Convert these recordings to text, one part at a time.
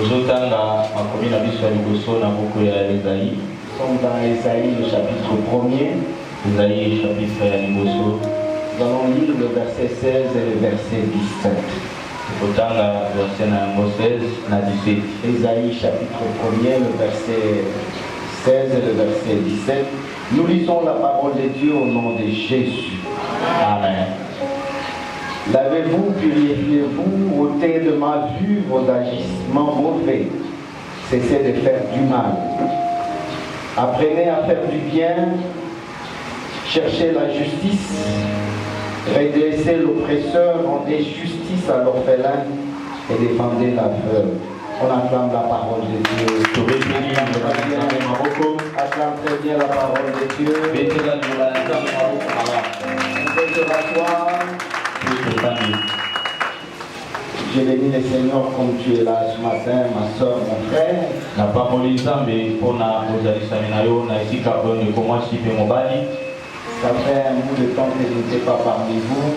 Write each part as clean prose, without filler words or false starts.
Nous sommes dans Ésaïe, le chapitre 1er. Ésaïe, chapitre 1. Nous allons lire le verset 16 et le verset 17. Ésaïe, chapitre 1er, le verset 16 et le verset 17. Nous lisons la parole de Dieu au nom de Jésus. Amen. Lavez-vous, purifiez-vous, ôtez de ma vue vos agissements mauvais. Cessez de faire du mal. Apprenez à faire du bien. Cherchez la justice. Redressez l'oppresseur. Rendez justice à l'orphelin et défendez la veuve. On acclame la parole de Dieu. Acclame très bien la parole de Dieu. On peut se rasseoir. Je bénis le Seigneur comme tu es là ce matin, ma soeur, mon frère. La parole est mais pour la seminario, na ici capable de commencer mon bali. Ça fait un bout de temps que je n'étais pas parmi vous.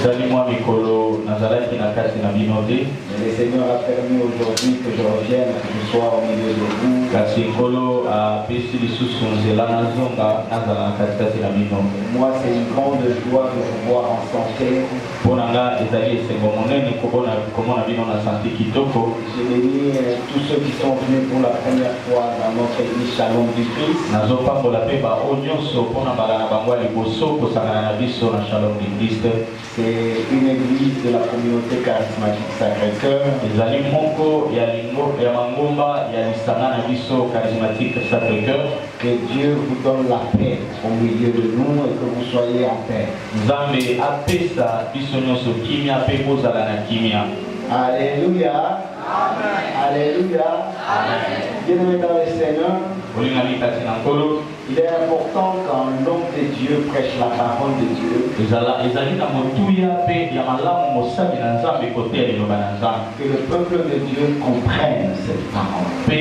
Salut-moi, Mikolo, Nazareth, qui n'a qu'à se n'abinoter. Mais le Seigneur a permis aujourd'hui que je revienne, que je sois au milieu de vous. Kasi Mikolo a pêché les sous-sons la Nazonga, Nazareth, qui n'a n'abinoter. Moi, c'est une grande joie de vous voir en santé. Pour Nanga, Esaïe, c'est comme on est, comment on a vu dans la santé Kitoko. Je bénis tous ceux qui sont venus pour la première fois dans notre église Shalom du Christ. Nazo pas pour la paix, bah, Onyoso, pour Nambala Bangwa, les Bosso, pour Sananabiso, la Shalom du Christ. C'est une église de la communauté charismatique Sacré-Cœur. Les amis Monko, il y a Lingo, il y a Mangomba, il y a Sananabiso, charismatique Sacré-Cœur. Que Dieu vous donne la paix au milieu de nous et que vous soyez en paix. Nzambe apesa biso nyonso kimia pe kozala na kimia. Alléluia. Amen. Alléluia. Amen. Bien-aimés dans le Seigneur, il est important quand l'homme de Dieu prêche la parole de Dieu que le peuple de Dieu comprenne cette parole. Et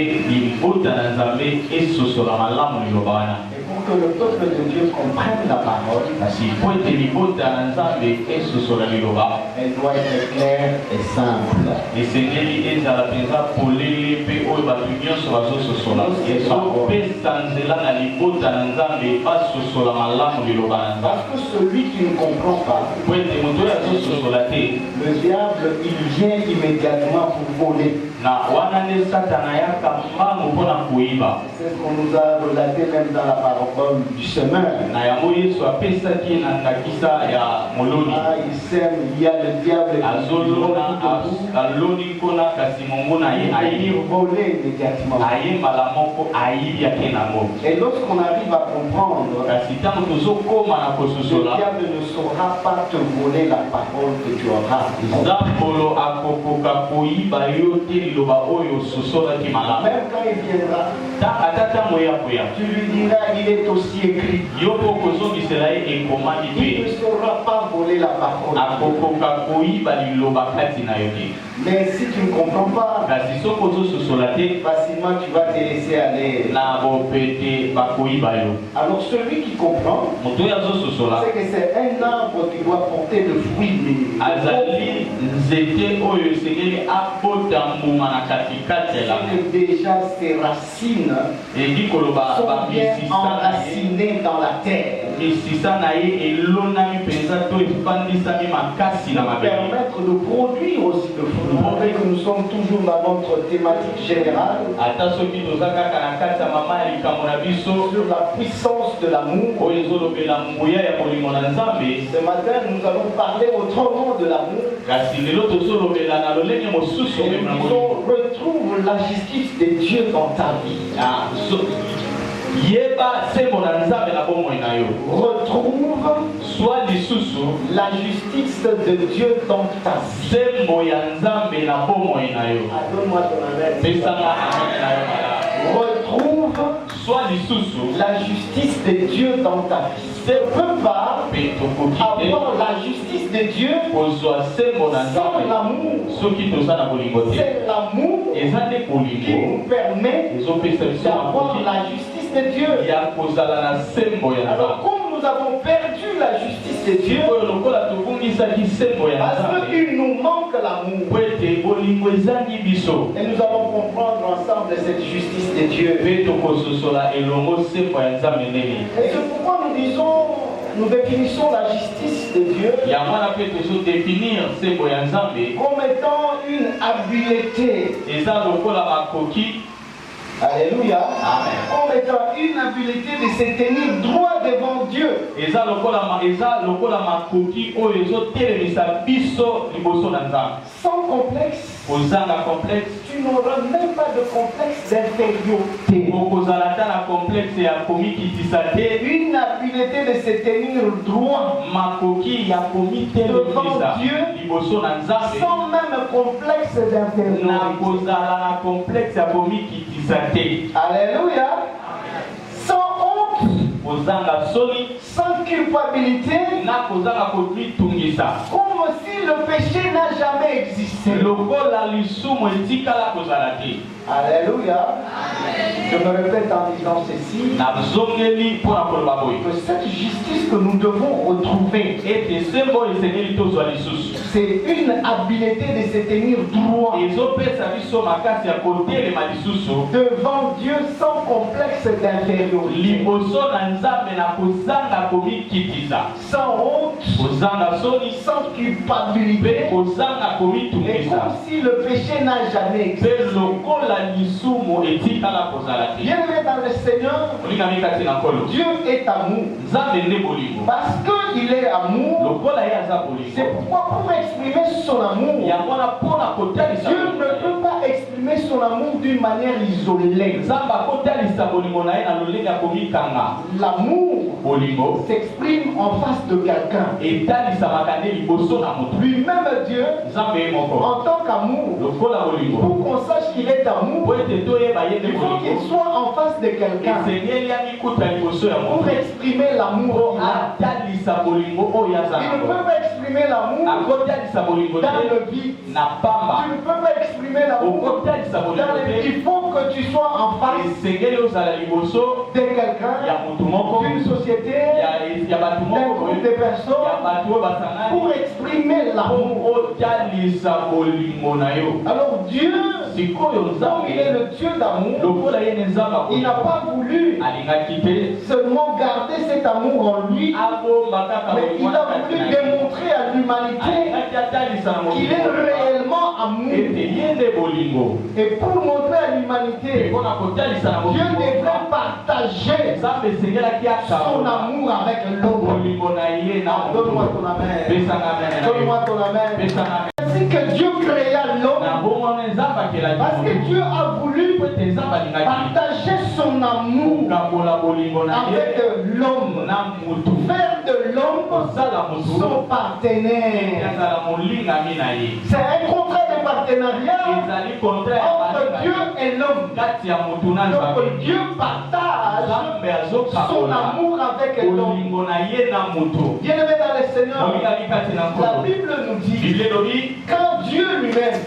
pour que le peuple de Dieu comprenne la parole, elle doit être claire et simple. Parce que celui qui ne comprend pas, le diable, il vient immédiatement pour voler. C'est ce qu'on nous a relaté même dans la parabole du semeur. Il sème, il y a le diable qui vient voler immédiatement. Et lorsqu'on arrive à comprendre, le diable ne saura pas te voler la parole que tu auras. Même quand il viendra, tu lui diras, il est aussi écrit. Il ne saura pas voler la parole. Mais si tu ne comprends pas, facilement tu vas te laisser aller. Alors celui qui comprend, c'est que c'est un arbre qui doit porter de fruits. Déjà ses racines sont bien enracinées dans la terre. Permettre de produire aussi de fruits. Malgré que nous sommes toujours dans notre thématique générale sur la puissance de l'amour. Ce matin, nous allons parler autrement de l'amour. Retrouve la justice de Dieu dans ta vie. Retrouve la justice de Dieu dans ta vie. Donne-moi ton amen. Retrouve la justice de Dieu dans ta vie. Tu ne peux pas avoir la justice de Dieu sans l'amour. C'est l'amour qui nous permet d'avoir la justice de Dieu. Alors comme nous avons perdu la justice de Dieu, Parce qu'il nous manque l'amour. Et nous allons comprendre ensemble cette justice de Dieu. Et c'est pourquoi nous disons, nous définissons la justice de Dieu comme étant une habileté. Alléluia. Amen. Comme étant une habileté de se tenir droit devant Dieu. Sans complexe. Tu n'auras même pas de complexe d'infériorité. Une habileté de se tenir droit devant Dieu sans même complexe d'infériorité. Alléluia. Sans honte, sans culpabilité, comme si le péché n'a jamais existé. Alléluia. Je me répète en disant ceci, que cette justice que nous devons retrouver, c'est une habileté de se tenir droit devant Dieu sans complexe d'infériorité, sans honte, sans culpabilité, et comme si le péché n'a jamais existé. Bien-aimé dans le Seigneur, Dieu est amour. Parce qu'il est amour, c'est pourquoi pour exprimer son amour, Dieu ne peut pas exprimer son amour d'une manière isolée. L'amour s'exprime en face de quelqu'un. Lui-même Dieu, en tant qu'amour, pour qu'on sache qu'il est amour, il faut qu'il soit en face de quelqu'un pour exprimer l'amour. Il ne peut pas exprimer l'amour dans le vide. Tu ne peux pas exprimer l'amour dans le vide. Il faut que tu sois en face de quelqu'un, d'une société, d'un groupe de personnes pour exprimer l'amour. Alors Dieu, comme il est le Dieu d'amour, il n'a pas voulu seulement garder cet amour en lui, mais il a voulu démontrer à l'humanité qu'il est réellement amour. Et pour montrer à l'humanité, Dieu devrait partager son amour avec l'homme. Donne-moi ton amen. Donne-moi ton amen. Ainsi que Dieu créa l'homme, parce que Dieu a voulu partager son amour avec l'homme, faire de l'homme son partenaire. C'est un contrat de partenariat entre Dieu et l'homme. Donc Dieu partage son amour avec l'homme. Bien-aimé dans le Seigneur, la Bible nous dit, quand Dieu lui-même,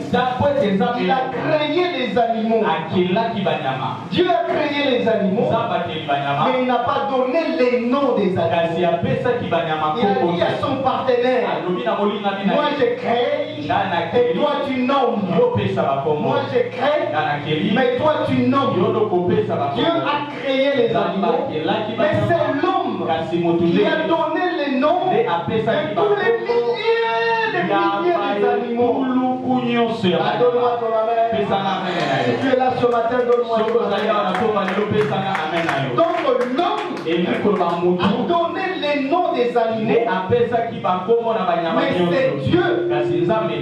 il a créé les animaux. Dieu a créé les animaux, mais il n'a pas donné les noms des animaux. Il a dit à son partenaire, moi je crée, et toi tu nommes. Moi je crée, mais toi tu nommes. Dieu a créé les animaux, mais c'est l'homme qui a donné les noms de tous les milliers des animaux. Donne-moi ton amen. Si tu es là ce matin, donne-moi ton amen. Donc l'homme a donné les noms des animaux, mais c'est Dieu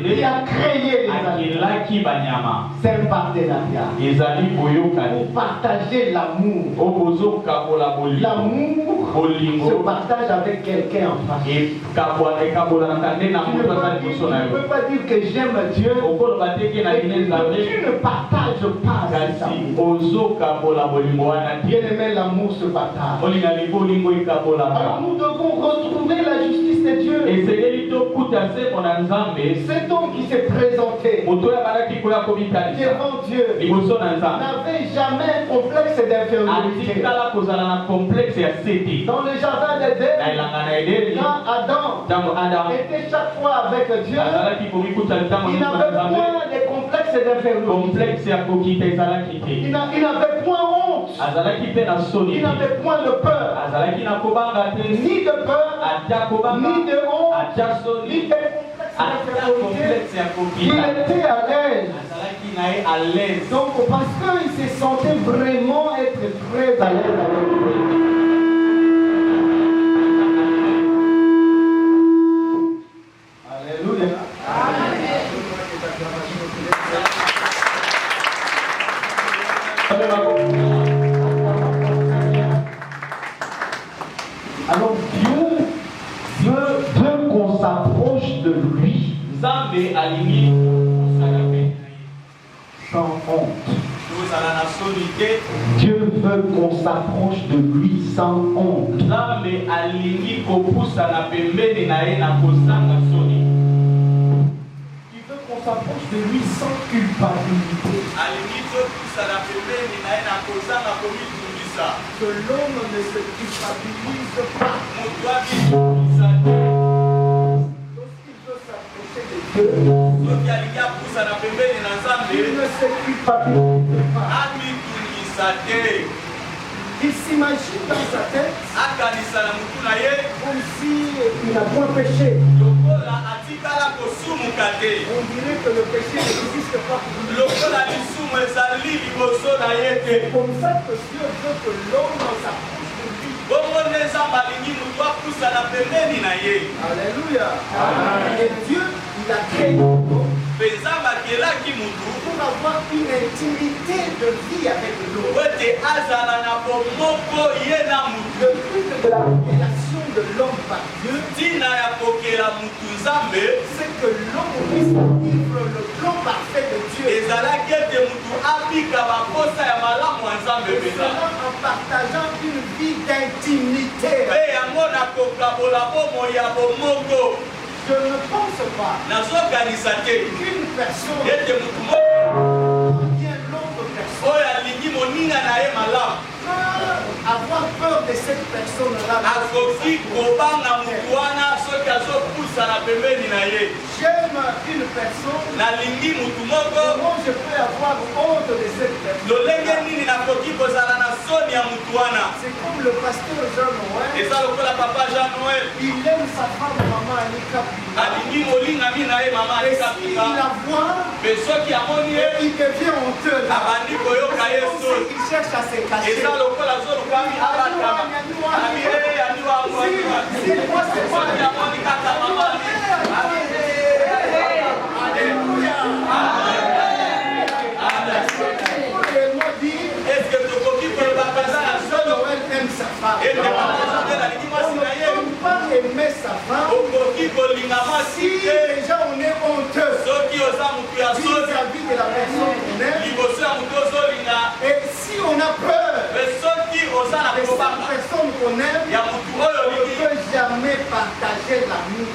qui a créé les animaux. C'est un partenariat pour partager l'amour. L'amour se partage avec quelqu'un en face. Tu ne peux pas dire que j'aime Dieu et tu ne partages pas cet amour. Bien-aimé, l'amour se partage. Alors nous devons retrouver la justice de Dieu. cet homme qui s'est présenté devant Dieu n'avait jamais un complexe d'infériorité. Dans le jardin d'Éden, quand Adam était chaque fois avec Dieu, il n'avait point de complexe d'infériorité. Il n'avait point honte. Il n'avait point de peur. Ni de peur, ni de honte, ni de complexe d'infériorité. Il était à l'aise. Donc parce qu'il se sentait vraiment être très à l'aise avec Dieu. Alléluia. Alors Dieu veut qu'on s'approche de lui sans honte. Dieu veut qu'on s'approche de lui sans honte. Il veut qu'on s'approche de lui sans culpabilité. Que l'homme ne se culpabilise pas. Lorsqu'il veut s'approcher de Dieu, il ne se culpabilise pas. Il s'imagine dans sa tête comme si il n'a point péché. On dirait que le péché n'existe pas pour lui. C'est comme ça que Dieu veut que l'homme s'approche de lui. Alléluia. Et Dieu, il a créé l'homme pour avoir une intimité de vie avec l'homme. Le but de la révélation de l'homme par Dieu, c'est que l'homme puisse vivre le plan parfait de Dieu. Et cela en partageant une vie d'intimité. Je ne pense pas qu'une personne devient l'autre personne avoir peur de cette personne-là. J'aime une personne. Comment je peux avoir honte de cette personne? C'est comme le pasteur Jean-Noël. Il aime sa femme, maman Anika. Et s'il la voit, il devient honteux. Il cherche à se cacher. Est-ce que Noël aime sa femme? On ne peut pas aimer sa femme si déjà on est honteux vis-à-vis de la personne qu'on aime. Et si on a peur de cette personne qu'on aime, on ne peut jamais partager l'amour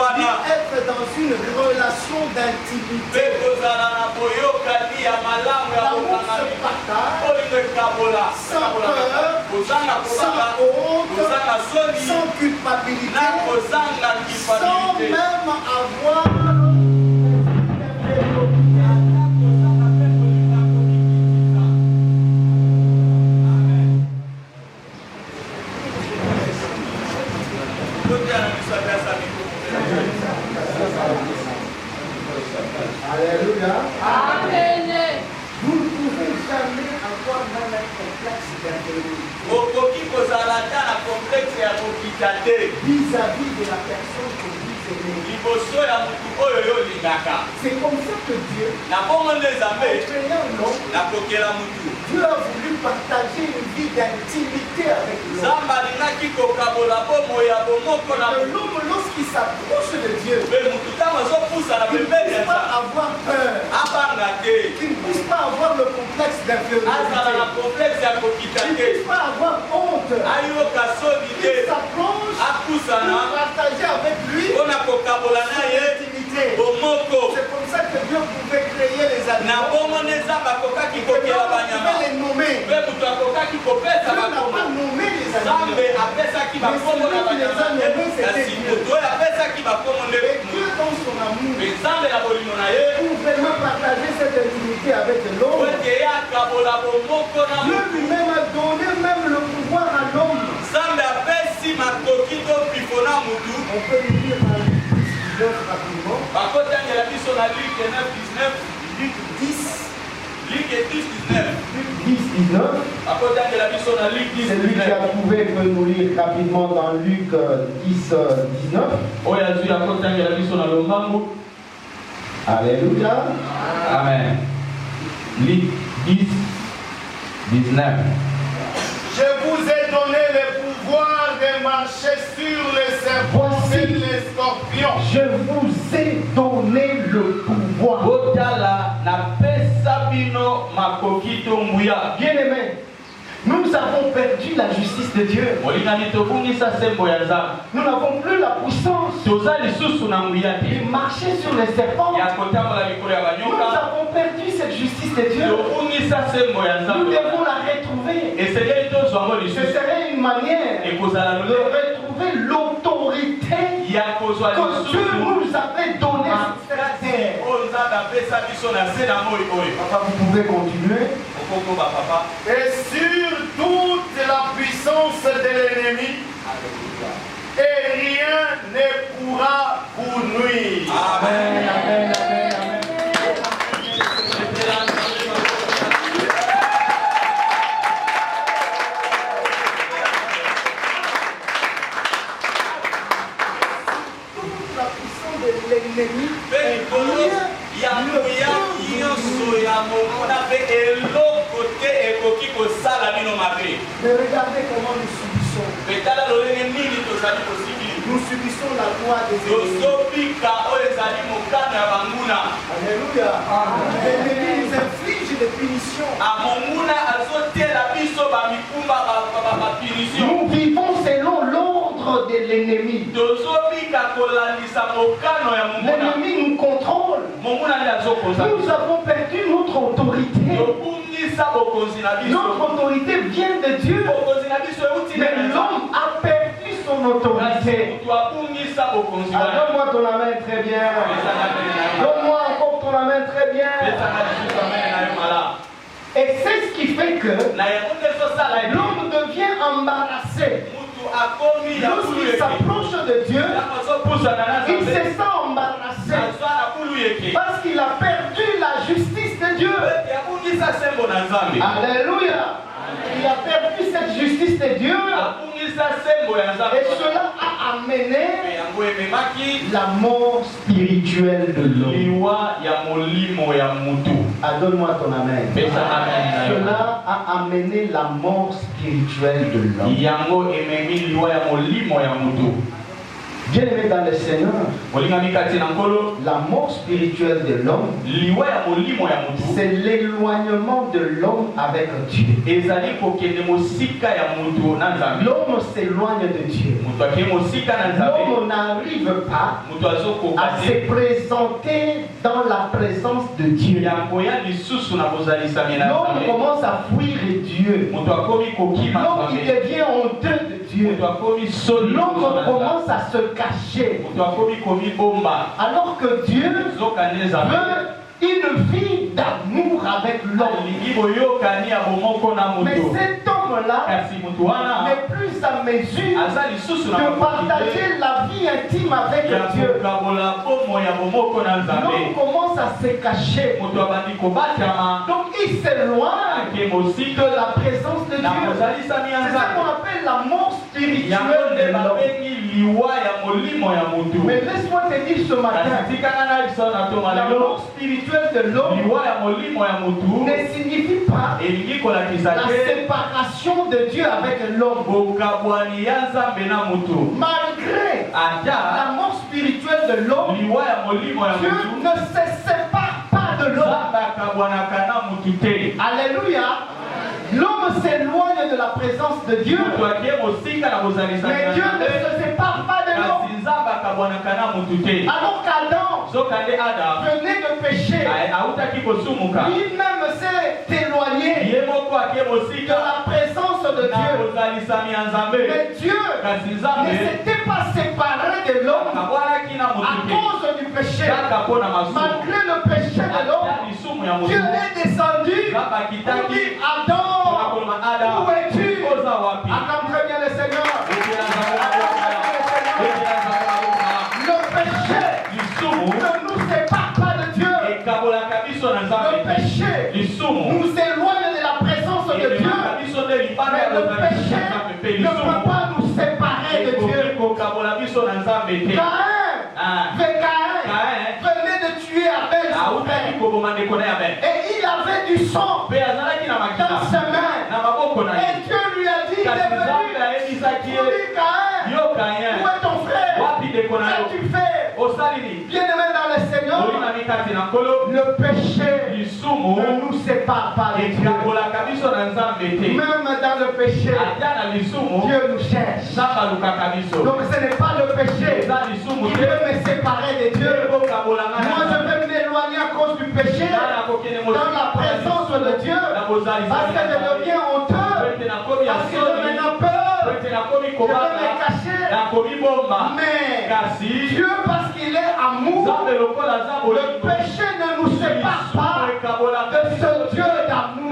avec être dans une relation d'intimité. L'amour se partage sans peur, sans honte, sans culpabilité, sans même avoir Alléluia. Amen. Vous ne pouvez jamais avoir même un complexe d'infériorité vis-à-vis de la personne que vous aimez. C'est comme ça que Dieu, en créant l'homme, Dieu a voulu partager une vie d'intimité avec l'homme. L'homme, lorsqu'il s'approche de Dieu, il ne puisse pas avoir peur. Il ne puisse pas avoir le complexe d'infériorité. Il ne puisse pas avoir honte. Il s'approche partager avec lui l'intimité. C'est comme ça que Dieu pouvait créer les animaux. Il pouvait les nommer. Dieu n'a pas nommé les animaux. Mais celui qui les a nommés, c'était Dieu. Et Dieu, dans son amour, pour vraiment partager cette intimité avec l'homme, Dieu lui-même a donné même le pouvoir à l'homme. On peut lui dire dans Luc 10 rapidement. Luc 10. Luc 10, 19. Celui qui a trouvé peut nous lire rapidement dans Luc 10, 19. Alléluia. Amen. Luc 10, 19. Je vous ai donné le pouvoir de marcher sur les serpents et les scorpions. Je vous ai donné le pouvoir. Bien-aimés, nous avons perdu la justice de Dieu. Nous n'avons plus la puissance de marcher sur les serpents. Nous avons perdu cette justice de Dieu. Nous devons la retrouver. Ce serait une manière de retrouver l'autorité que Dieu nous avait donnée sur cette terre. Papa, vous pouvez continuer. Et sur toute la puissance de l'ennemi, et rien ne pourra vous nuire. Amen, amen, amen, amen. Toute la puissance de l'ennemi, mais regardez comment nous subissons. Nous subissons la loi des ennemis. Alléluia. L'ennemi nous inflige des punitions. Nous vivons selon l'ordre de l'ennemi. L'ennemi nous contrôle. Nous avons perdu notre autorité. Notre autorité vient de Dieu. Mais l'homme a perdu son autorité. Donne-moi ton main très bien. Donne-moi encore ton main très bien. Et c'est ce qui fait que l'homme devient embarrassé. Lorsqu'il s'approche de Dieu, il se sent embarrassé parce qu'il a perdu la justice de Dieu. Alléluia. Il a perdu cette justice de Dieu. Et cela a amené la mort spirituelle de l'homme. Donne-moi ton amen. Cela a amené la mort spirituelle de l'homme. Bien-aimé dans le Seigneur, la mort spirituelle de l'homme, c'est l'éloignement de l'homme avec Dieu. L'homme s'éloigne de Dieu. L'homme n'arrive pas à se présenter dans la présence de Dieu. L'homme commence à fuir Dieu. L'homme qui devient honteux de Dieu. L'homme commence à se cacher. Alors que Dieu veut une vie d'amour avec l'homme. Mais cet homme-là n'est plus à mesure de partager la vie intime avec Dieu. L'homme commence à se cacher. Donc il s'éloigne de la présence de Dieu. C'est ça qu'on appelle la mort spirituelle de l'homme. Mais laisse-moi te dire ce matin, la mort spirituelle de l'homme ne signifie pas la séparation de Dieu avec l'homme. Malgré la mort spirituelle de l'homme, Dieu ne se sépare pas de l'homme. Alléluia. L'homme s'éloigne de la présence de Dieu, mais Dieu ne se sépare pas de Alors qu'Adam venait de pécher, lui-même s'est éloigné de la présence de Dieu. Mais Dieu ne s'était pas séparé de l'homme à cause du péché. Malgré le péché de l'homme, Dieu est descendu pour dire Adam, où es-tu? Acclame très bien le Seigneur. Le péché ne nous sépare pas de Dieu. Le péché nous éloigne de la présence de Dieu. Mais le péché ne peut pas nous séparer de Dieu. Caïn venait de tuer Abel, son frère. Et il avait du sang dans ses mains. Et Dieu lui a dit, il est venu. Caïn, où est ton frère? Qu'as-tu fait? Bien-aimé dans le Seigneur, le péché ne nous sépare pas de Dieu. Même dans le péché, Dieu nous cherche. Donc ce n'est pas le péché qui veut me séparer de Dieu. Moi je vais m'éloigner à cause du péché dans la présence de Dieu. Parce que je deviens honteux. Parce que je n'ai peur. Je vais me cacher. Mais Dieu, parce qu'il est amour, le péché ne nous sépare pas de ce Dieu d'amour.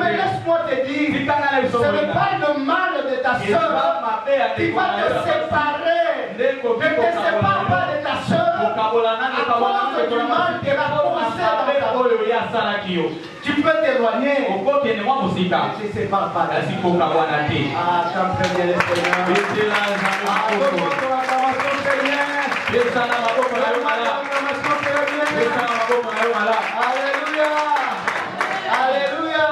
Mais laisse-moi te dire, ce n'est pas le mal de ta soeur qui va te séparer. Ne te sépare pas de ta soeur à cause du mal qui va commencer dans ta vie. Tu peux t'éloigner, mais tu ne te sépares pas de Dieu. Ah, j'aime très bien le Seigneur. Alléluia. Alléluia.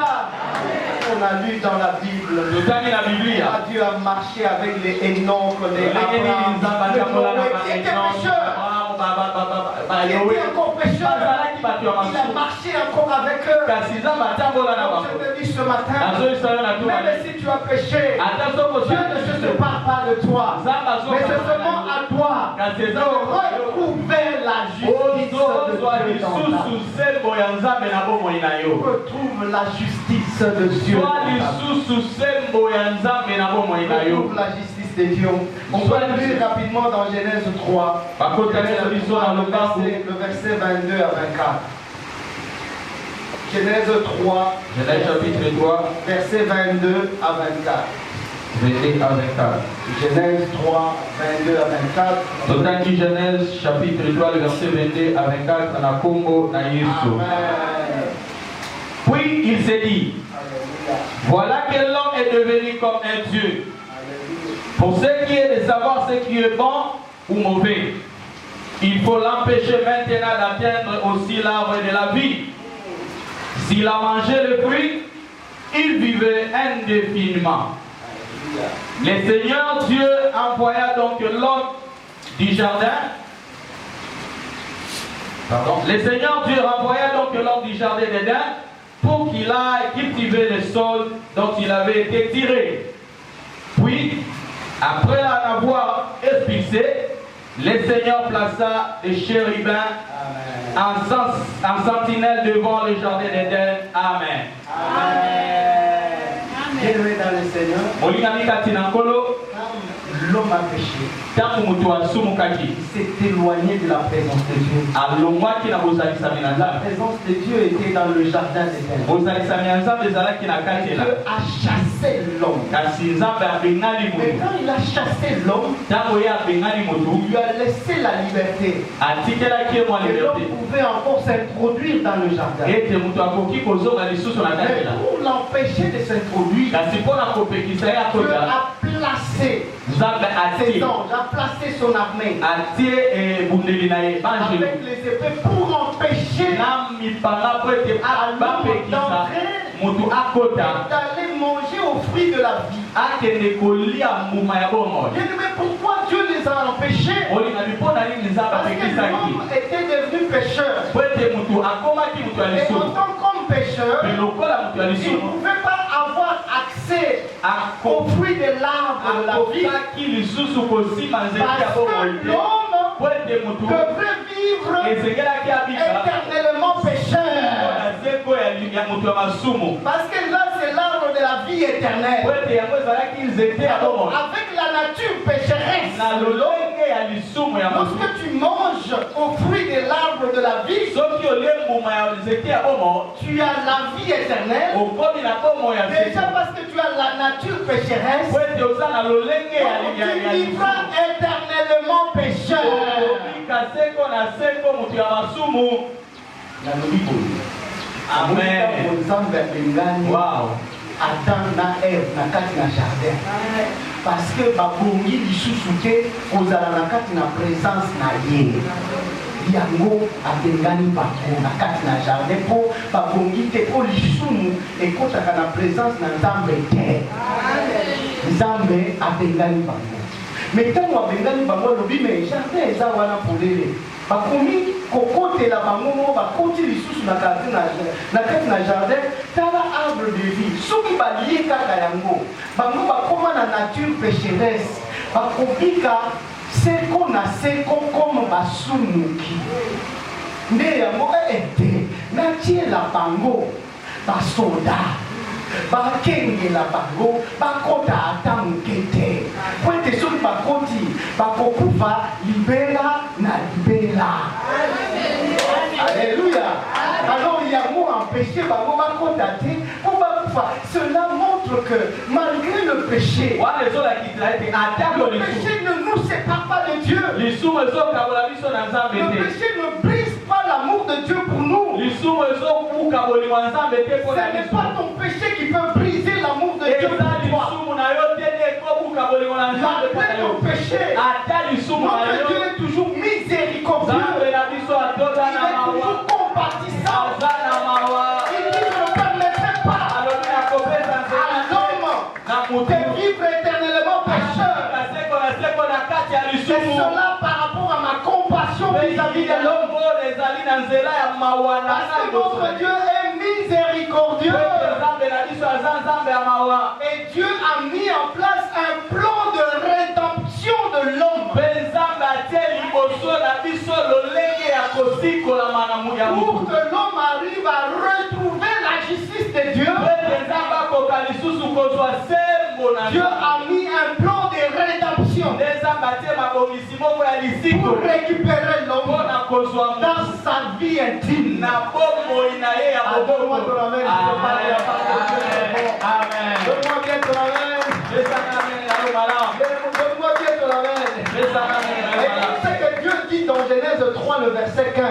On a lu dans la Bible. Dieu a marché avec les Enoch, les Abraham, qui étaient pécheurs. Il était encore pécheur. Il a marché encore avec eux. Donc je te dis ce matin, même si tu as péché, Dieu ne se sépare pas de toi. Mais c'est seulement à toi de retrouver la justice de Dieu dans ta vie. Retrouve la justice de Dieu. Retrouve la justice de Dieu. On peut lire rapidement dans Genèse 3. Le verset 22 à 24. Genèse 3. Genèse chapitre 3. Verset 22 à 24. Genèse 3, 22 à 24. Totangi Genèse chapitre 3, le verset 22 à 24, na Congo, na Yesu. Puis il s'est dit, voilà que l'homme est devenu comme un Dieu. Pour ce qui est de savoir ce qui est bon ou mauvais, il faut l'empêcher maintenant d'atteindre aussi l'arbre de la vie. S'il a mangé le fruit, il vivait indéfiniment. Le Seigneur Dieu envoya donc l'homme du jardin. Le Seigneur Dieu renvoya donc l'homme du jardin d'Éden pour qu'il aille cultiver le sol dont il avait été tiré. Puis, après en avoir expulsé, le Seigneur plaça des chérubins en sentinelle devant le jardin d'Éden. Amen. Bien-aimé dans le Seigneur, l'homme a péché. Il s'est éloigné de la présence de Dieu. La présence de Dieu était dans le jardin d'Éden. Dieu a chassé l'homme. Mais quand il a chassé l'homme, il lui a laissé la liberté. Et l'homme pouvait encore s'introduire dans le jardin. Mais pour l'empêcher de s'introduire, Dieu a placé ses anges, a placé son armée avec les épées pour empêcher d'aller manger au fruit de la vie. Mais pourquoi Dieu les a empêchés? Parce que l'homme était devenu pécheur. Et en tant qu'homme pécheur, il ne pouvait pas avoir accès au fruit de l'arbre de la vie. Parce que l'homme devrait vivre éternellement pécheur. Parce que là, c'est l'arbre de la vie éternelle. Alors, avec la nature pécheresse, lorsque tu manges au fruit de l'arbre de la vie, tu as la vie éternelle. Déjà parce que tu as la nature pécheresse, tu vivras éternellement pécheur. Amen. Wow. Adam na Ève na kati na jardin. Parce que babongi lisusu te kozala na kati na présence na ye. Yango abengani bango na kati na jardin po babongi te po lisumu ekotaka na présence na Nzambe te. Nzambe abengani bango. Mais ntango abengani bango lobi me jardin eza wana polele. Bakomi kokotela bango mo bakoti lisusu na kati na jardin tala arbre de vie. Soki balie kaka yango bango bakoma na nature pécheresse bakobika seko na seko comme basumuki. Nde yango ete natiela bango basoda bakengela bango bakota ata moke te po ete soki bakoti bakokufa libela na libela. Alléluia. Alors yango empêché bango bakota te po bakufa. Cela montre que malgré le péché, le péché ne nous sépare pas de Dieu. Le péché ne brise pas l'amour de Dieu pour nous. Ce n'est pas ton péché qui peut briser l'amour de Dieu pour toi. Malgré ton péché, notre Dieu est toujours miséricordieux. Il est toujours compatissant. Il dit, je ne permettrai pas à l'homme de vivre éternellement pécheur. C'est cela par rapport à ma compassion vis-à-vis de l'homme. Parce que notre Dieu est miséricordieux. Et Dieu a mis en place un plan de rédemption de l'homme. Pour que l'homme arrive à retrouver la justice de Dieu, Dieu a mis un plan de rédemption pour récupérer l'homme dans sa vie intime. Donne-moi ton amen. Donne-moi bien ton amen. Donne-moi bien ton amen. Et c'est ce que Dieu dit dans Genèse 3, le verset 15.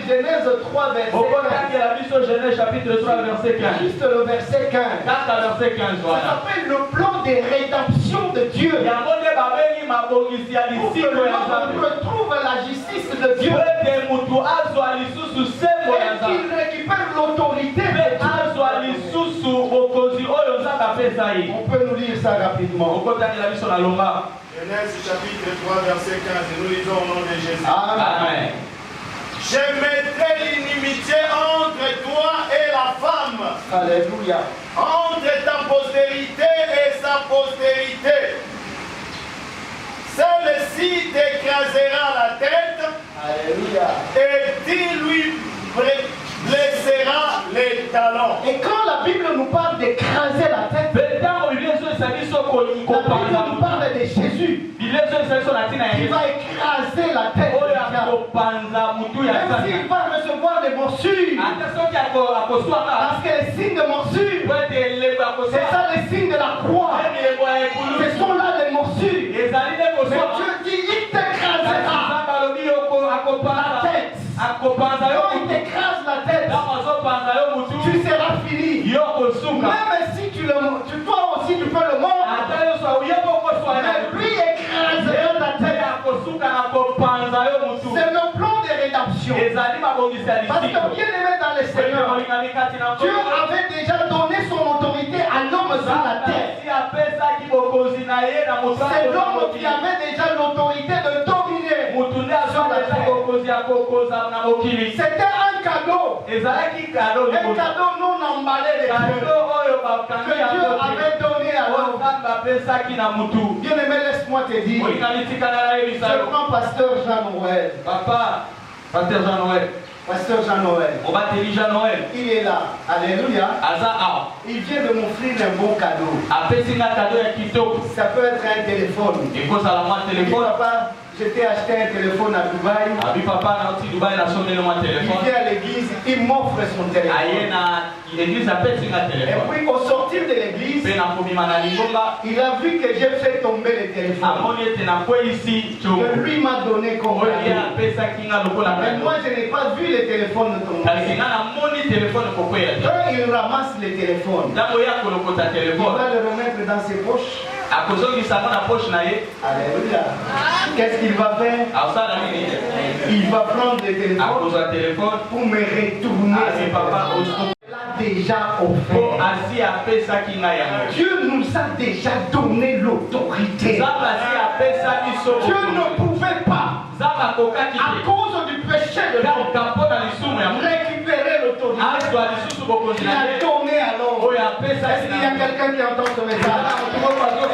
Genèse 3, verset 15. Genèse chapitre 3, verset 15. Juste le verset 15. Ça s'appelle le plan de rédemption de Dieu. Pour que l'homme retrouve la justice de Dieu. Et qu'il récupère l'autorité de Dieu. On peut nous lire ça rapidement. Genèse chapitre 3, verset 15. Nous lisons au nom de Jésus. Amen. Je mettrai l'inimitié entre toi et la femme. Alléluia. Entre ta postérité et sa postérité. Celle-ci t'écrasera la tête. Alléluia. Et tu lui blessera les talons. Et quand la Bible nous parle d'écraser la tête, la Bible nous parle de Jésus qui va écraser la tête. Même s'il va recevoir des morsures, parce que les signes de morsure, c'est ça les signes de la croix. Ce sont là les morsures. Mais Dieu dit, il t'écrasera la tête. Quand il t'écrase la tête, tu seras fini. Même si toi aussi tu peux le mordre, mais lui écrasera ta tête. C'est le plan de rédemption. Parce que bien aimé dans le Seigneur, Dieu avait déjà donné son autorité à l'homme sur la terre. C'est l'homme qui avait déjà l'autorité de dominer sur la terre. C'était un cadeau. Un cadeau non emballé de Dieu. Que Dieu avait donné à l'homme. Bien-aimé, laisse-moi te dire. Je prends Pasteur Jean-Noël. Papa, Pasteur Jean-Noël. Pasteur Jean-Noël. Jean-Noël. Il est là. Alléluia. Il vient de m'offrir un bon cadeau. Ça peut être un téléphone. Il dit, papa, je t'ai acheté un téléphone à Dubaï. Il vient à l'église, il m'offre son téléphone. Et puis au sortir de l'église, il a vu que j'ai fait tomber le téléphone. Que lui m'a donné comme cadeau. Mais moi je n'ai pas vu le téléphone tomber. Quand il ramasse le téléphone, il va le remettre dans ses poches. Alléluia. Qu'est-ce qu'il va faire? Il va prendre le téléphone pour me retourner. Il a déjà offert. Dieu nous a déjà donné l'autorité. Dieu ne pouvait pas, à cause du péché de l'homme, récupérer l'autorité. Il a donné à l'homme. Est-ce qu'il y a quelqu'un qui entend ce message?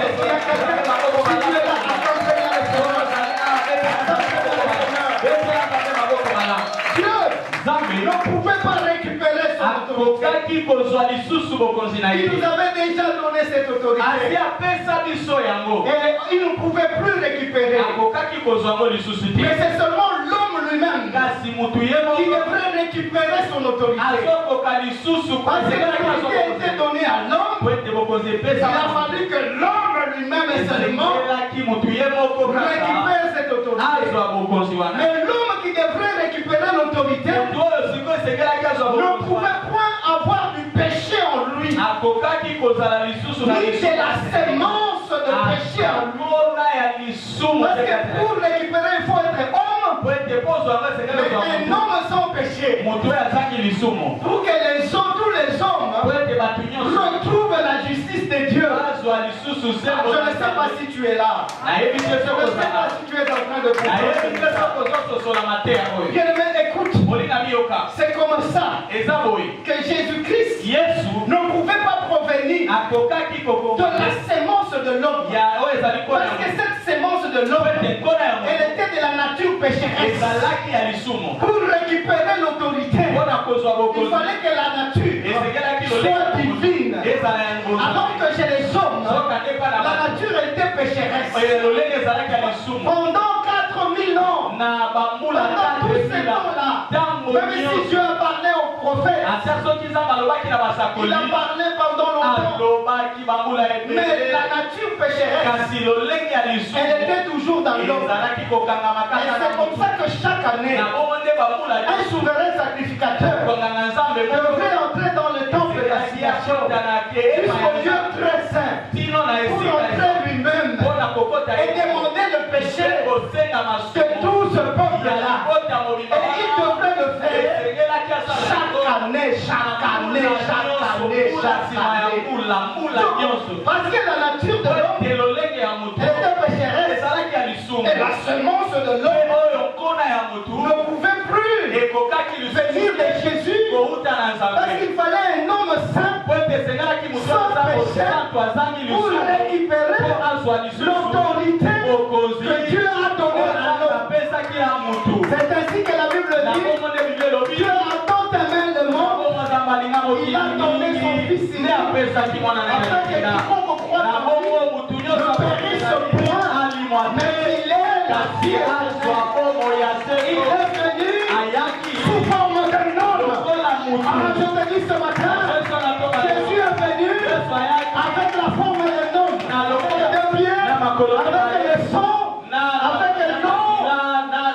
Est-ce qu'il y a quelqu'un qui entend ce message? Dieu ne pouvait pas récupérer son autorité. Il nous avait déjà donné cette autorité. Et il ne pouvait plus récupérer. Mais c'est seulement l'homme lui-même qui devrait récupérer son autorité. Parce que l'autorité a été donnée à l'homme. Il a fallu que l'homme lui-même et seulement récupère cette autorité. Mais l'homme qui devrait récupérer l'autorité ne pouvait point avoir du péché en lui. Ni de la sémence de péché en lui. Parce que pour récupérer, il faut être homme. Mais un homme sans péché. Pour que tous les hommes retrouvent la justice de Dieu. Je ne sais pas si tu es là. Je ne sais pas si tu es en train de comprendre. Bien-aimé, écoute. C'est comme ça que Jésus-Christ ne pouvait pas provenir de la sémence de l'homme. Parce que cette sémence de l'homme, elle était de la nature pécheresse. Pour récupérer l'autorité, il fallait que la nature soit divine. Alors que chez les hommes, la nature était pécheresse. Pendant 4000 ans, pendant tous ces temps-là, même si Dieu a parlé aux prophètes, il a parlé pendant longtemps. Mais la nature pécheresse, elle était toujours dans l'homme. Et c'est comme ça que chaque année, un souverain sacrificateur devrait entrer dans le temple de l'expiation jusqu'au Dieu très saint pour entrer lui-même et demander le péché que tout ce peuple-là. Et il devrait le faire chaque année. Parce que la nature de l'homme était pécheresse. Et la semence de l'homme ne pouvait plus venir de Jésus. Parce qu'il fallait un homme saint, sans péché, pour récupérer l'autorité que Dieu a donnée à l'homme. C'est ainsi que la Bible dit, Dieu a tant aimé le monde, il a donné son Fils unique, afin que quiconque croit en lui ne périsse point, mais il est venu sous forme d'un homme. Alors je te dis ce matin, Jésus est venu avec la forme d'un homme, de pied, avec le sang, avec le nom.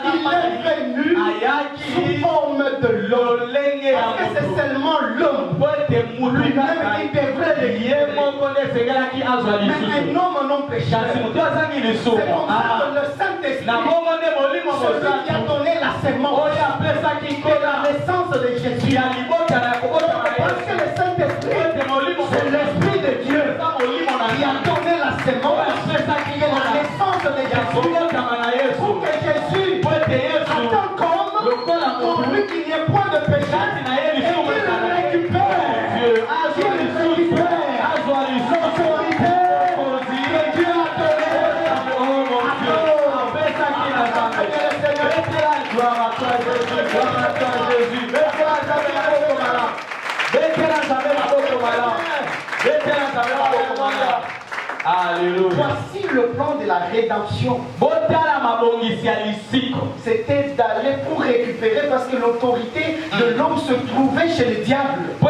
Il est venu sous forme de l'homme. Parce que c'est seulement l'homme lui-même qui devrait le lier. Mais un homme non pécheur. C'est comme ça que le Saint-Esprit, celui qui a donné la sémence et la naissance de Jésus. Parce que le Saint-Esprit, c'est l'Esprit de Dieu qui a donné la sémence et la naissance de Jésus. Pour que Jésus, en tant qu'homme, Alléluia. Voici le plan de la rédemption. C'était d'aller pour récupérer parce que l'autorité de l'homme se trouvait chez le diable. Le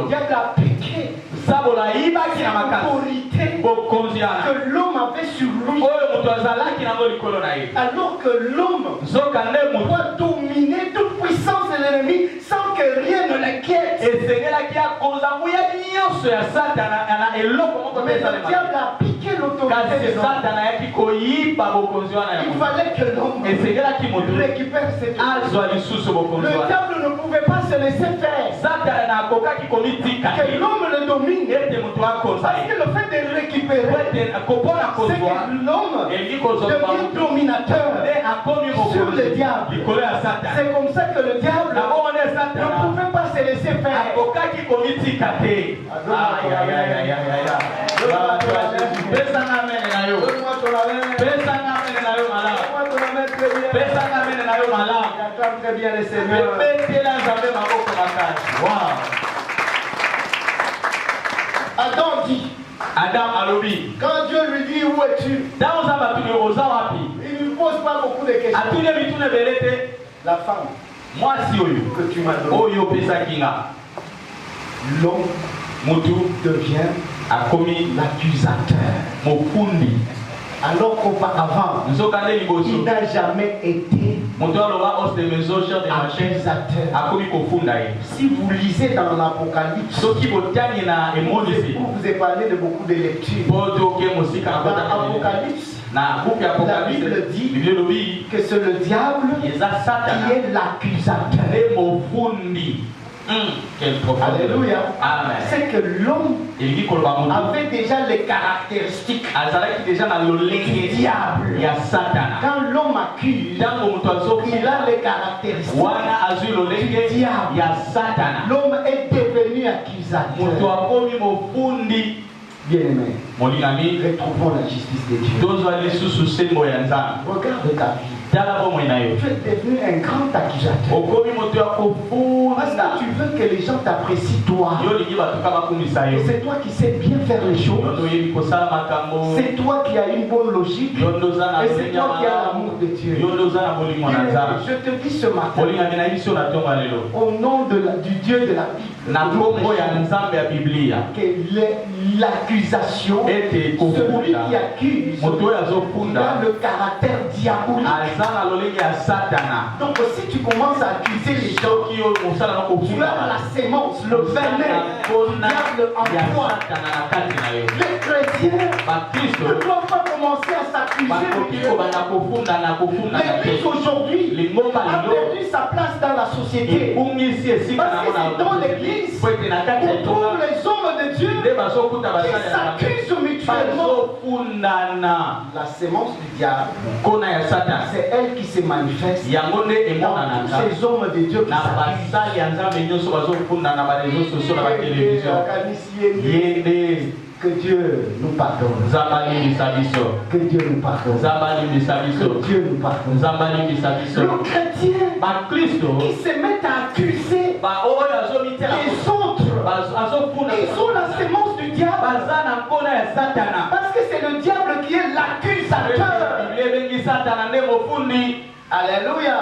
diable a piqué l'autorité que l'homme avait sur lui. Alors que l'homme doit dominer toute puissance de l'ennemi sans que rien ne l'inquiète. Mais le diable a piqué l'autorité de l'homme. Il fallait que l'homme récupère cette autorité. Le diable ne pouvait pas se laisser faire. Que l'homme le domine. Parce que le fait de récupérer, c'est que l'homme devient dominateur sur le diable. C'est comme ça que le diable ne pouvait pas se laisser faire. Très bien le Seigneur. Adam dit, quand Dieu lui dit où es-tu, il ne lui pose pas beaucoup de questions. La femme que tu m'as donnée, l'homme devient l'accusateur. Alors qu'auparavant, il n'a jamais été accusateur. Si vous lisez dans l'Apocalypse, vous ai parlé de beaucoup de lectures. Dans l'Apocalypse, la Bible dit que c'est le diable qui est l'accusateur. Alléluia. C'est que l'homme avait déjà les caractéristiques du diable. Quand l'homme accuse, il a les caractéristiques du diable. L'homme est devenu accusateur. Bien-aimé, retrouvons la justice de Dieu. Regarde ta vie. Tu es devenu un grand accusateur. Parce que tu veux que les gens t'apprécient toi. Et c'est toi qui sais bien faire les choses. C'est toi qui as une bonne logique. Et c'est toi qui as l'amour de Dieu. Je te dis ce matin, au nom du Dieu de la Bible, que l'accusation, celui qui accuse, il a le caractère diabolique. Donc si tu commences à accuser les gens, tu as la sémence, le venin du diable en toi. Les chrétiens ne doivent pas commencer à s'accuser. L'église aujourd'hui a perdu sa place dans la société. Parce que c'est dans l'église qu'on trouve les hommes de Dieu qui s'accusent mutuellement. La sémence du diable, c'est elle qui se manifeste dans tous ces hommes de Dieu qui s'accusent. Que Dieu nous pardonne. Que Dieu nous pardonne. Que Dieu nous pardonne. Le chrétien qui se met à accuser les autres, ils ont la sémence du diable. Parce que c'est le diable qui est l'accusateur. Alléluia.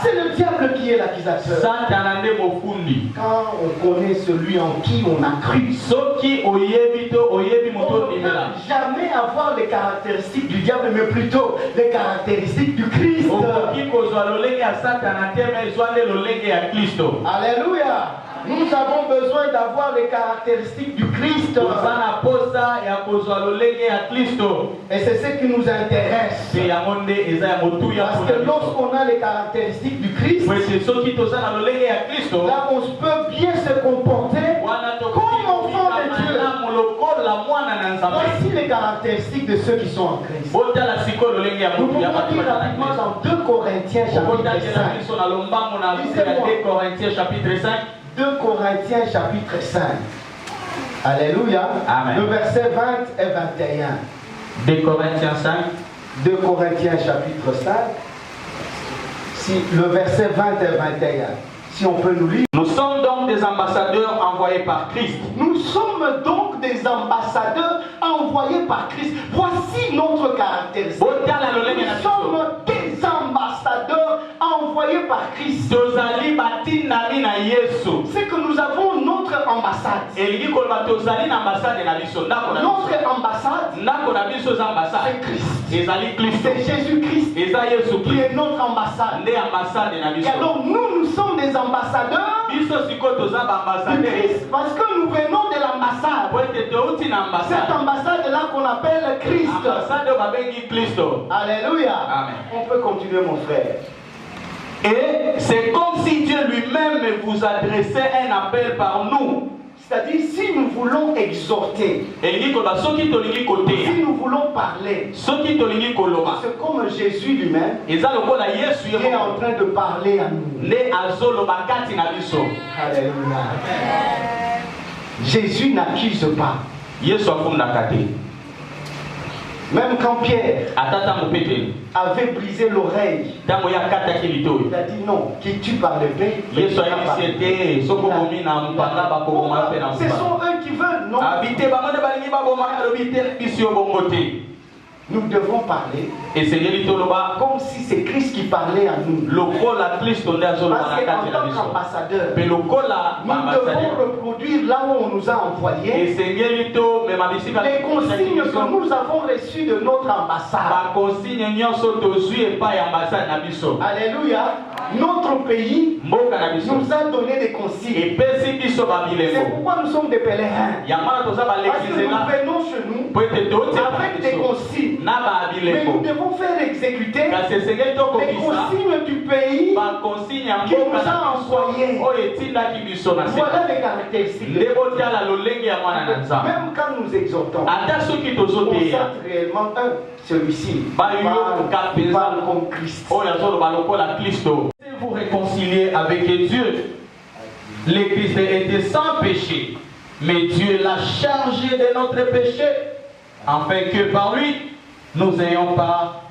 C'est le diable qui est l'accusateur. Quand on connaît celui en qui on a cru, on ne peut jamais avoir les caractéristiques du diable, mais plutôt les caractéristiques du Christ. Alléluia. Nous avons besoin d'avoir les caractéristiques du Christ. Et c'est ce qui nous intéresse. Parce que lorsqu'on a les caractéristiques du Christ, là on peut bien se comporter comme enfant de Dieu. Voici les caractéristiques de ceux qui sont en Christ. Nous pouvons lire rapidement dans 2 Corinthiens chapitre 5. 2 Corinthiens chapitre 5. Alléluia. Amen. Le verset 20 et 21. 2 Corinthiens 5. 2 Corinthiens chapitre 5. Si, le verset 20 et 21. Si on peut nous lire. Nous sommes donc des ambassadeurs envoyés par Christ. Nous sommes donc des ambassadeurs envoyés par Christ. Voici notre caractéristique. Nous sommes des ambassadeurs envoyés par Christ. C'est que nous avons notre ambassade. Notre ambassade, c'est Christ. C'est Jésus-Christ qui est notre ambassade. Et alors nous sommes des ambassadeurs du Christ parce que nous venons de l'ambassade. Cette ambassade-là qu'on appelle Christ. Alléluia. Amen. On peut continuer, mon frère. Et c'est comme si Dieu lui-même vous adressait un appel par nous. C'est-à-dire, si nous voulons exhorter, si nous voulons parler, c'est comme Jésus lui-même qui est en train de parler à nous. Alléluia. Jésus n'accuse pas. Même quand Pierre avait brisé l'oreille, il a dit non, qui tue par l'épée. Ce sont eux qui veulent, non. Nous devons parler comme si c'est Christ qui parlait à nous. Parce qu'en tant qu'ambassadeur, nous devons reproduire là où on nous a envoyés les consignes que nous avons reçues de notre ambassade. Alléluia. Notre pays nous a donné des consignes. C'est pourquoi nous sommes des pèlerins. Parce que nous venons chez nous avec des consignes. Mais nous devons faire exécuter les consignes du pays qui nous a envoyés. Voilà les caractéristiques. Même quand nous exhortons, on sent réellement celui-ci parle comme Christ. Vous réconcilier avec Dieu. L'Église était sans péché, mais Dieu l'a chargé de notre péché, afin que par lui, nous n'ayons pas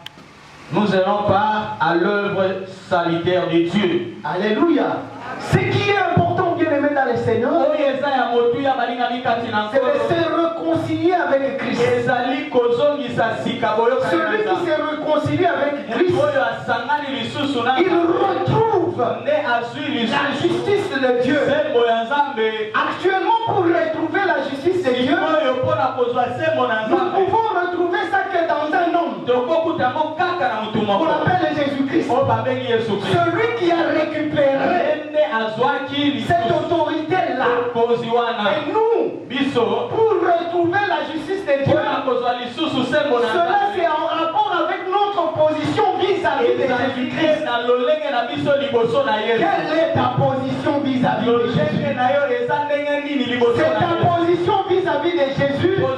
à l'œuvre salutaire de Dieu. Alléluia. Ce qui est important, bien aimé dans le Seigneur, c'est de se réconcilier avec Christ. Celui qui se réconcilie avec Christ, il retrouve la justice de Dieu. Actuellement, pour retrouver la justice de Dieu, nous pouvons retrouver ça que dans un homme. On l'appelle Jésus-Christ. Celui qui a récupéré cette autorité-là. Et nous, pour retrouver la justice de Dieu, cela c'est en rapport avec notre position vis-à-vis de Jésus-Christ. Quelle est ta position vis-à-vis de Jésus? C'est ta position vis-à-vis de Jésus qui va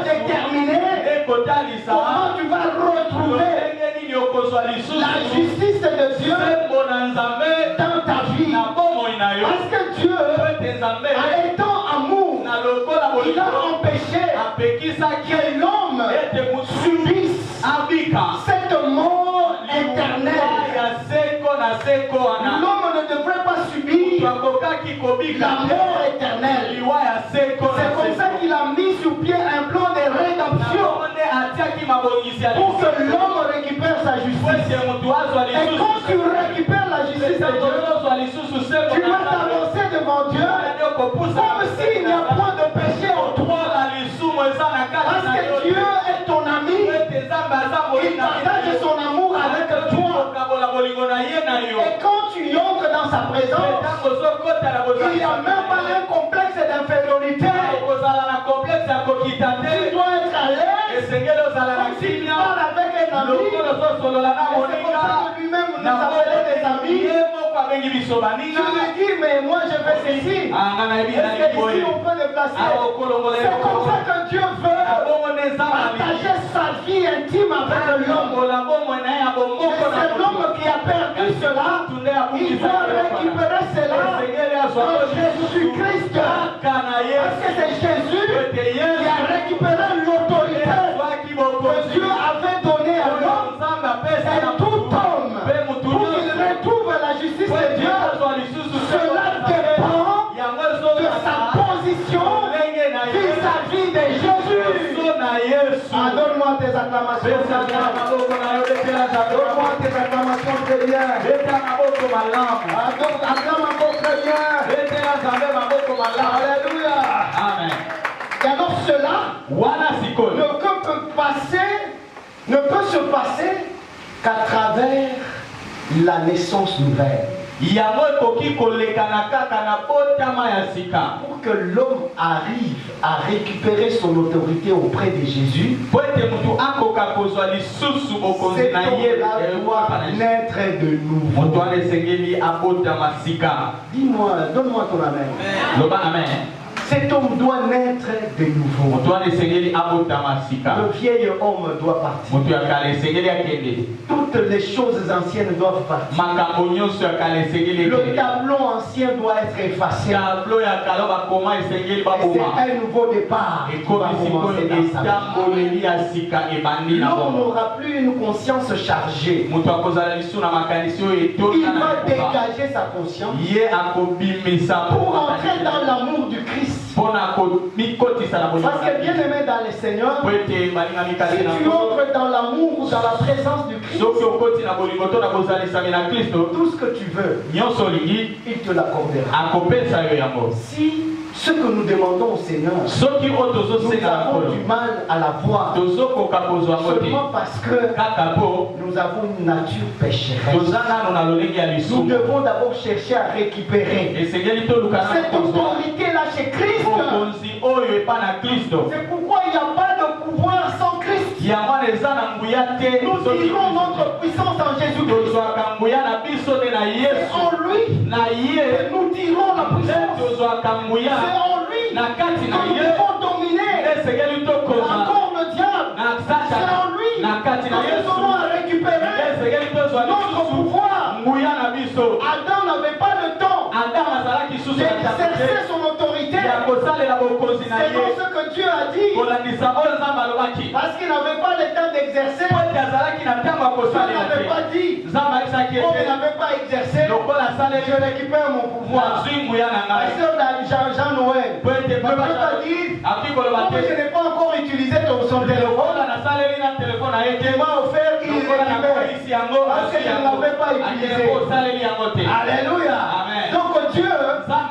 déterminer comment tu vas retrouver la justice de Dieu dans ta vie. Parce que Dieu, étant amour, il a empêché que l'homme subisse cette mort éternelle. L'homme ne devrait pas subir la mort éternelle. C'est comme ça qu'il a mis sur pied un plan de rédemption pour que l'homme récupère sa justice. Et quand tu récupères la justice de Dieu, tu vas t'avancer devant Dieu comme s'il n'y a point de péché en toi. Parce que Dieu est ton ami, il partage son amour avec toi. Et quand tu entres dans sa présence, il n'y a même pas un complexe d'infériorité. Tu dois être à l'aise comme si tu parles avec un ami. Et c'est comme ça que lui-même nous appelait des amis. Tu lui dis, mais moi je fais ceci. Est-ce que ici on peut le placer? C'est comme ça que Dieu veut partager sa vie intime avec l'homme. C'est l'homme qui a perdu cela. Il doit récupérer cela en Jésus-Christ. Parce que c'est Jésus qui a récupéré l'autorité que Dieu avait donnée à l'homme. Et tout homme, pour qu'il retrouve la justice de Dieu, vie de Jésus. Donne-moi tes acclamations. Donne-moi tes acclamations très bien. Acclame encore très bien. Alléluia. Amen. Et alors cela ne peut se passer qu'à travers la naissance nouvelle. Pour que l'homme arrive à récupérer son autorité auprès de Jésus, cet homme-là doit naître de nouveau. Dis-moi, donne-moi ton amen. Cet homme doit naître de nouveau. Le vieil homme doit partir. Toutes les choses anciennes doivent partir. Le tableau ancien doit être effacé. C'est un nouveau départ. L'homme n'aura plus une conscience chargée. Il va dégager sa conscience pour entrer dans l'amour du Christ. Parce que bien aimé dans le Seigneur, si tu entres dans l'amour ou dans la présence du Christ, tout ce que tu veux, il te l'accordera. Si ce que nous demandons au Seigneur, nous avons du mal à la voir, seulement parce que nous avons une nature pécheresse. Nous devons d'abord chercher à récupérer cette autorité-là chez Christ. C'est pourquoi il n'y a pas de pouvoir sans Christ. Nous tirons notre puissance en Jésus-Christ. C'est en lui que nous tirons la puissance. C'est en lui que nous devons dominer encore le diable. C'est en lui que nous devons récupérer notre pouvoir. Adam n'avait pas le temps d'exercer son autorité selon ce que Dieu a dit. Parce qu'il n'avait pas le temps d'exercer. Dieu n'avait pas dit. Comme il n'avait pas exercé, je récupère mon pouvoir. Jean-Noël ne peut pas dire, comme je n'ai pas encore utilisé son téléphone, tu m'as offert qu'il récupère. Parce que je ne l'avais pas utilisé. Alléluia. Donc Dieu,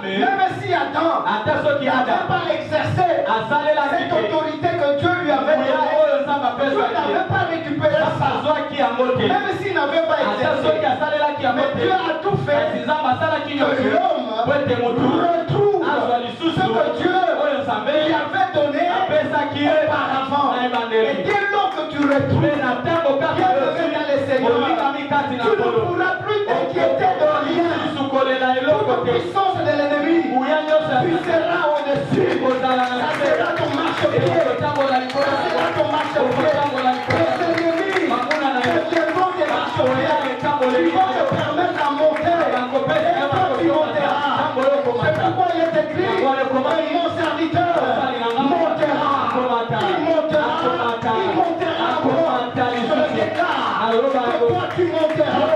même si Adam n'avait pas exercé cette autorité que Dieu lui avait donnée, Dieu n'avait pas récupéré ça. Même s'il n'avait pas exercé, mais Dieu a tout fait que l'homme retrouve ce que Dieu lui avait donné auparavant. Et dès lors que tu retrouves, bien dans les Seigneurs, tu ne pourras plus t'inquiéter de rien. Toute puissance de l'ennemi, tu seras au-dessus. Ça sera ton marche-pied. Ça sera ton marche-pied. Les ennemis, c'est bon tes marche-pieds. Ils vont te permettre à monter. Et toi, tu monteras. C'est pourquoi il est écrit, mon serviteur montera. Il montera. Il montera. Je le déclare. Et toi, tu monteras.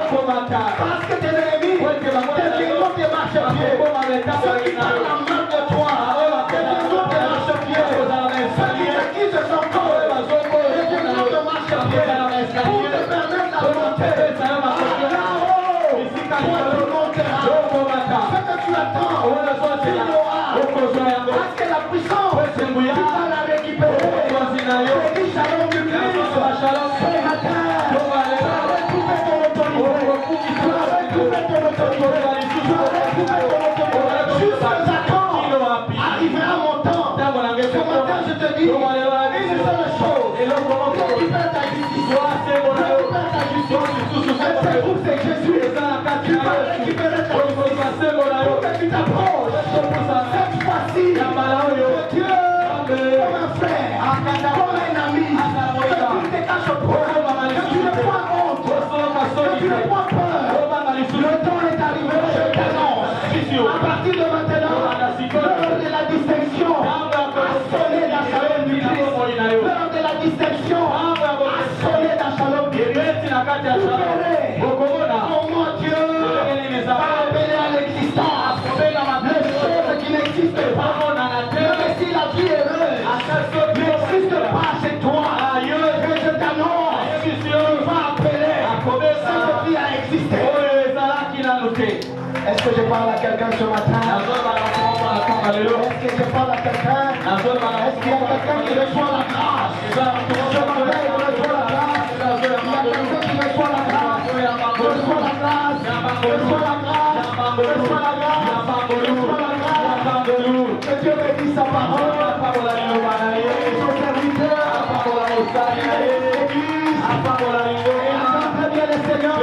Parce que tes ennemis, tes virons tes marche-pieds. Ceux qui parlent en mal de toi, tes virons tes marche-pieds. Ceux qui se sont collés, tes virons tes marche-pieds. Pour te permettre de monter. Toi, tu monteras. Ce que tu attends, tu l'auras. Parce que la puissance, tu vas la récupérer. C'est dit Shalom du Christ. Ce matin, tu vas retrouver ton autorité. Tu vas retrouver ton autorité. Juste un accord arrivera mon temps. Ce matin, je te dis, une seule chose. Récupère ta justice. Récupère ta justice. C'est pour c'est Jésus. Tu vas récupérer ta justice. Pour que tu t'approches. Cette fois-ci, de Dieu, comme un frère, comme un ami. Que tu ne te caches pas. Que tu ne prends honte. Que tu ne prends peur. Le temps est arrivé, je t'annonce. À partir de maintenant, l'heure de la distinction a sonné dans Shalom du Christ. L'heure de la distinction a sonné dans Shalom du Christ. Vous verrez comment Dieu va appeler à l'existence les choses qui n'existent pas. Même si la vie est heureuse, ce matin? Est-ce que je parle à quelqu'un? Est-ce qu'il y a quelqu'un qui reçoit la grâce? Ce matin, il reçoit la grâce. Il y a quelqu'un qui reçoit la grâce. Reçoit la grâce. Reçoit la grâce. Reçoit la grâce. Reçoit la grâce. Que Dieu bénisse sa parole. Son serviteur. L'église. Et entendez bien le Seigneur.